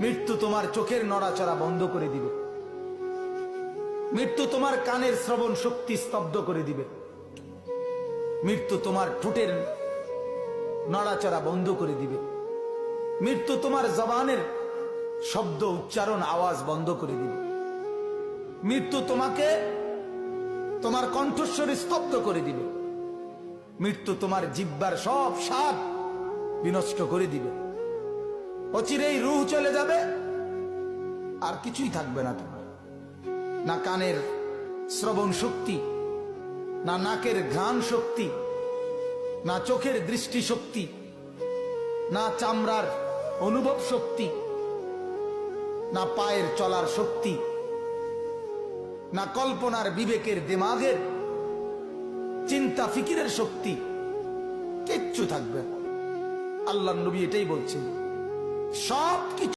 মৃত্যু তোমার চোখের নড়াচড়া বন্ধ করে দিবে। মৃত্যু তোমার কানের শ্রবণ শক্তি স্তব্ধ করে দিবে। মৃত্যু তোমার ঠোঁটের নড়াচড়া বন্ধ করে দিবে। মৃত্যু তোমার জবানের শব্দ উচ্চারণ আওয়াজ বন্ধ করে দিবে। মৃত্যু তোমাকে তোমার কণ্ঠস্বর স্তব্ধ করে দিবে। মৃত্যু তোমার জিহ্বার সব স্বাদ বিনষ্ট করে দিবে। অচিরেই রূহ চলে যাবে, আর কিছুই থাকবে না তোমার। না কানের শ্রবণ শক্তি, না নাকের ঘ্রাণ শক্তি, না চোখের দৃষ্টি শক্তি, না চামড়ার অনুভব শক্তি, না পায়ের চলার শক্তি, না কল্পনার বিবেকের দিমাগের চিন্তা ফিকিরের শক্তি, কিচ্ছু থাকবে না। আল্লাহর নবী এটাই বলছেন, সব কিছু